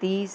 30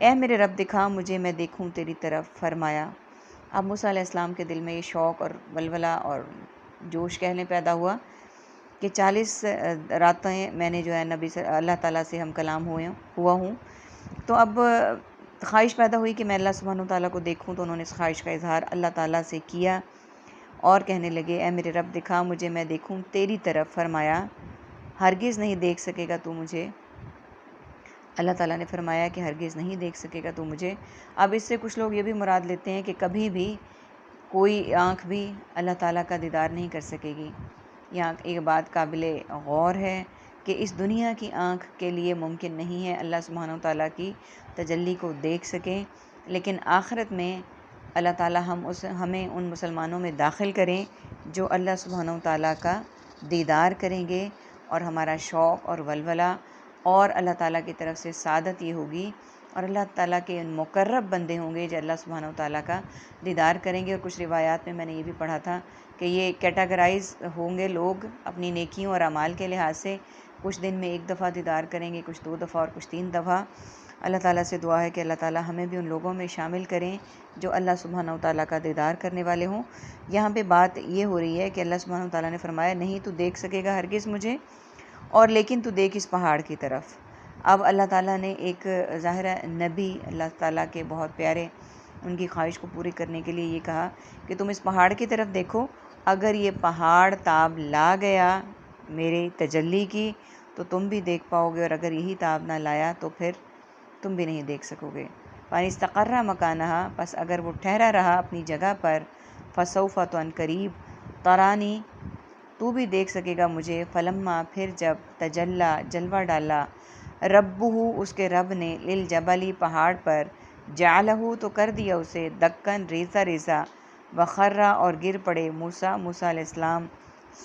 اے میرے رب دکھا مجھے میں دیکھوں تیری طرف۔ فرمایا۔ اب موسیٰ علیہ السلام کے دل میں یہ شوق اور ولولہ اور جوش کہنے پیدا ہوا کہ 40 راتیں میں نے جو ہے نبی سے اللہ تعالیٰ سے ہم کلام ہوا ہوں، تو اب خواہش پیدا ہوئی کہ میں اللہ سبحانہ وتعالیٰ کو دیکھوں۔ تو انہوں نے اس خواہش کا اظہار اللہ تعالیٰ سے کیا اور کہنے لگے اے میرے رب دکھا مجھے میں دیکھوں تیری طرف۔ فرمایا ہرگز نہیں دیکھ سکے گا تو مجھے۔ اللہ تعالیٰ نے فرمایا کہ ہرگز نہیں دیکھ سکے گا تو مجھے۔ اب اس سے کچھ لوگ یہ بھی مراد لیتے ہیں کہ کبھی بھی کوئی آنکھ بھی اللہ تعالیٰ کا دیدار نہیں کر سکے گی۔ یہاں ایک بات قابل غور ہے کہ اس دنیا کی آنکھ کے لیے ممکن نہیں ہے اللہ سبحانہ وتعالیٰ کی تجلی کو دیکھ سکیں، لیکن آخرت میں اللہ تعالیٰ ہمیں ان مسلمانوں میں داخل کریں جو اللہ سبحانہ وتعالیٰ کا دیدار کریں گے، اور ہمارا شوق اور ولولہ اور اللہ تعالیٰ کی طرف سے سعادت یہ ہوگی، اور اللہ تعالیٰ کے ان مقرب بندے ہوں گے جو اللہ سبحانہ وتعالیٰ کا دیدار کریں گے۔ اور کچھ روایات میں نے یہ بھی پڑھا تھا کہ یہ کیٹاگرائز ہوں گے لوگ اپنی نیکیوں اور اعمال کے لحاظ سے، کچھ دن میں 1 دفعہ دیدار کریں گے، کچھ 2 دفعہ اور کچھ 3 دفعہ۔ اللہ تعالیٰ سے دعا ہے کہ اللہ تعالیٰ ہمیں بھی ان لوگوں میں شامل کریں جو اللہ سبحانہ وتعالیٰ کا دیدار کرنے والے ہوں۔ یہاں پہ بات یہ ہو رہی ہے کہ اللہ سبحانہ وتعالیٰ نے فرمایا نہیں تو دیکھ سکے گا ہرگز مجھے، اور لیکن تو دیکھ اس پہاڑ کی طرف۔ اب اللہ تعالیٰ نے ایک ظاہرہ نبی اللہ تعالیٰ کے بہت پیارے، ان کی خواہش کو پوری کرنے کے لیے یہ کہا کہ تم اس پہاڑ کی طرف دیکھو، اگر یہ پہاڑ تاب لا گیا میرے تجلی کی تو تم بھی دیکھ پاؤ گے، اور اگر یہی تاب نہ لایا تو پھر تم بھی نہیں دیکھ سکو گے۔ فَإِنِ اسْتَقَرَّ مَكَانَهَا، پس اگر وہ ٹھہرا رہا اپنی جگہ پر، فَسَوْفَ، تو عنقریب، ترانی، تو بھی دیکھ سکے گا مجھے۔ فلما، پھر جب، تجلی، جلوہ ڈالا، ربہ، اس کے رب نے، للجبل، پہاڑ پر، جعلہ، تو کر دیا اسے، دکن، ریزہ ریزہ، وخرا، اور گر پڑے، موسیٰ علیہ السلام،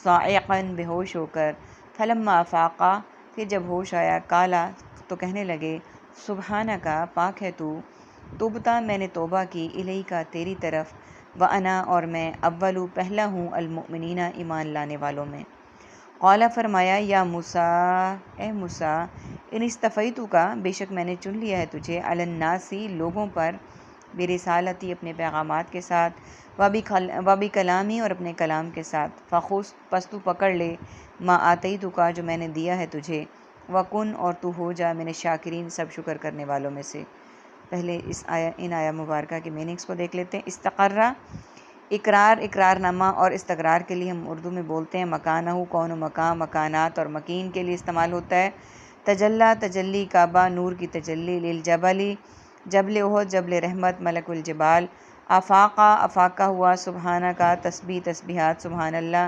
صاعقاً، بے ہوش ہو کر۔ فلما افاقا، پھر جب ہوش آیا، کالا، تو کہنے لگے، سبحانکا، پاک ہے تو، تبتا، میں نے توبہ کی، الیکا، تیری طرف، وانا، اور میں، اولو، پہلا ہوں، المؤمنین، ایمان لانے والوں میں۔ قالا، فرمایا، یا موسیٰ، اے موسیٰ، ان اصطفیتک، بے شک میں نے چن لیا ہے تجھے، علی الناس، لوگوں پر، برسالتی، اپنے پیغامات کے ساتھ، وبکلامی، اور اپنے کلام کے ساتھ، فخذ، پس تو پکڑ لے، ما آتیتک، جو میں نے دیا ہے تجھے، وکن، اور تو ہو جا، من الشاکرین، سب شکر کرنے والوں میں سے۔ پہلے ان آیا مبارکہ کے میننگز کو دیکھ لیتے ہیں۔ استقرہ، اقرار، اقرار نامہ، اور استقرار کے لیے ہم اردو میں بولتے ہیں مکانہ، کون و مقام، مکانات اور مکین کے لیے استعمال ہوتا ہے۔ تجلی، تجلی، کعبہ، نور کی تجلی، للجبل، جبل احد، جبل رحمت، ملک الجبال، آفاقہ، افاقہ ہوا، سبحانہ کا، تسبیح، تسبیحات، سبحان اللہ،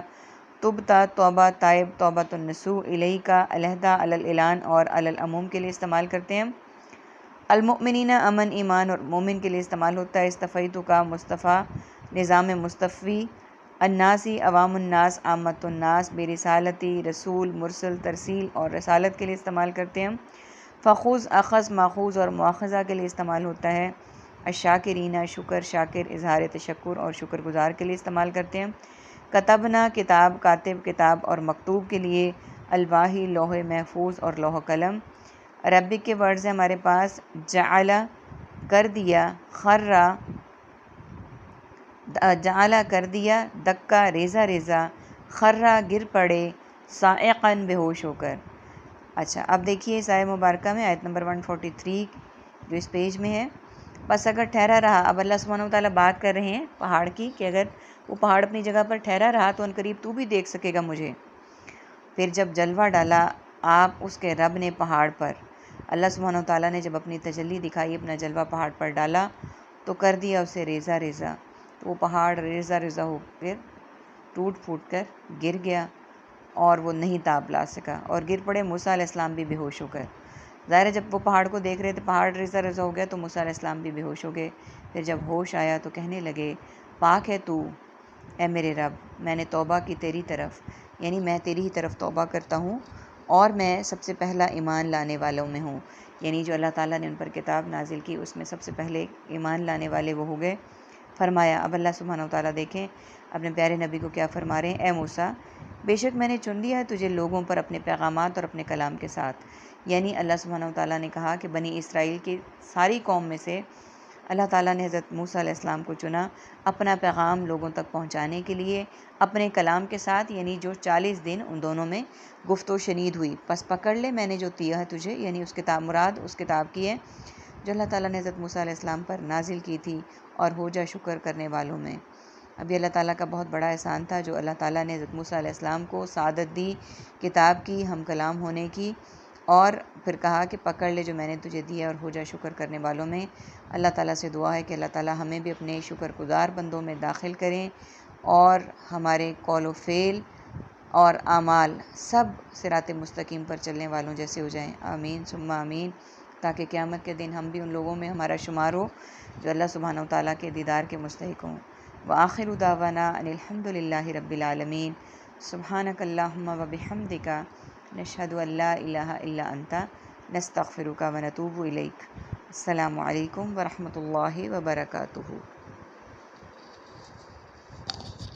تبتا، توبہ، تائب، توبۃ النصوح، الیکا، علیحدہ، علی الاعلان اور علی العموم کے لیے استعمال کرتے ہیں۔ المؤمنین، امن، ایمان اور مومن کے لیے استعمال ہوتا ہے۔ استفیتک، مصطفیٰ، نظام مصطفی، الناسی، عوام الناس، عامۃ الناس، برسالتی، رسول، مرسل، ترسیل اور رسالت کے لیے استعمال کرتے ہیں۔ فخذ، اخذ، ماخوذ اور مواخذہ کے لیے استعمال ہوتا ہے۔ الشاکرین، شکر، شاکر، اظہار تشکر اور شکر گزار کے لیے استعمال کرتے ہیں۔ کتبنا، کتاب، کاتب، کتاب اور مکتوب کے لیے۔ الواحی، لوح محفوظ اور لوح قلم۔ عربک کے ورڈز ہیں ہمارے پاس، جعل، کر دیا، خرا، جعل، کر دیا، دکا، ریزہ ریزہ، خرا، گر پڑے، صاعقاً، بے ہوش ہو کر۔ اچھا، اب دیکھیے اس آیہ مبارکہ میں، آیت نمبر 143 جو اس پیج میں ہے، بس اگر ٹھہرا رہا، اب اللہ سبحانہ وتعالیٰ بات کر رہے ہیں پہاڑ کی کہ اگر وہ پہاڑ اپنی جگہ پر ٹھہرا رہا تو عنقریب تو بھی دیکھ سکے گا مجھے۔ پھر جب جلوہ ڈالا آپ اس کے رب نے پہاڑ پر، اللہ سبحانہ وتعالیٰ نے جب اپنی تجلی دکھائی، اپنا جلوہ پہاڑ پر ڈالا تو کر دیا اسے ریزہ ریزہ، تو وہ پہاڑ ریزہ ریزہ ہو کر ٹوٹ پھوٹ کر گر گیا اور وہ نہیں تاب لا سکا، اور گر پڑے موسیٰ علیہ السلام بھی بے ہوش ہو کر۔ ظاہر ہے جب وہ پہاڑ کو دیکھ رہے تھے پہاڑ ریزہ ریزہ ہو گیا تو موسیٰ علیہ السلام بھی بے ہوش ہو گئے۔ پھر جب ہوش آیا تو کہنے لگے، پاک ہے تو، اے میرے رب، میں نے توبہ کی تیری طرف، یعنی میں تیری ہی طرف توبہ کرتا ہوں، اور میں سب سے پہلا ایمان لانے والوں میں ہوں، یعنی جو اللہ تعالیٰ نے ان پر کتاب نازل کی اس میں سب سے پہلے ایمان لانے والے وہ ہو گئے۔ فرمایا، اب اللہ سبحانہ وتعالیٰ دیکھیں اپنے پیارے نبی کو کیا فرما رہے ہیں، اے موسیٰ، بے شک میں نے چن لیا ہے تجھے لوگوں پر اپنے پیغامات اور اپنے کلام کے ساتھ. یعنی اللہ سبحانہ و تعالیٰ نے کہا کہ بنی اسرائیل کی ساری قوم میں سے اللہ تعالیٰ نے حضرت موسیٰ علیہ السلام کو چنا اپنا پیغام لوگوں تک پہنچانے کے لیے اپنے کلام کے ساتھ، یعنی جو 40 دن ان دونوں میں گفت و شنید ہوئی. پس پکڑ لے میں نے جو دیا ہے تجھے، یعنی اس کتاب، مراد اس کتاب کی ہے جو اللہ تعالیٰ نے حضرت موسیٰ علیہ السلام پر نازل کی تھی، اور ہو جا شکر کرنے والوں میں. اب یہ اللہ تعالیٰ کا بہت بڑا احسان تھا جو اللہ تعالیٰ نے حضرت موسیٰ علیہ السلام کو سعادت دی کتاب کی، ہم کلام ہونے کی، اور پھر کہا کہ پکڑ لے جو میں نے تجھے دیا اور ہو جا شکر کرنے والوں میں. اللہ تعالیٰ سے دعا ہے کہ اللہ تعالیٰ ہمیں بھی اپنے شکر گزار بندوں میں داخل کریں، اور ہمارے قول و فعل اور اعمال سب صراط مستقیم پر چلنے والوں جیسے ہو جائیں. آمین ثم آمین. تاکہ قیامت کے دن ہم بھی ان لوگوں میں ہمارا شمار ہو جو اللہ سبحانہ و تعالیٰ کے دیدار کے مستحق ہوں. وآخر دعوانا ان الحمد للہ رب العالمین. سبحانک اللہم و بحمدک، نشہد ان لا الہ الا انت، نستغفرک و نتوب الیک. السلام علیکم ورحمۃ اللہ وبرکاتہ.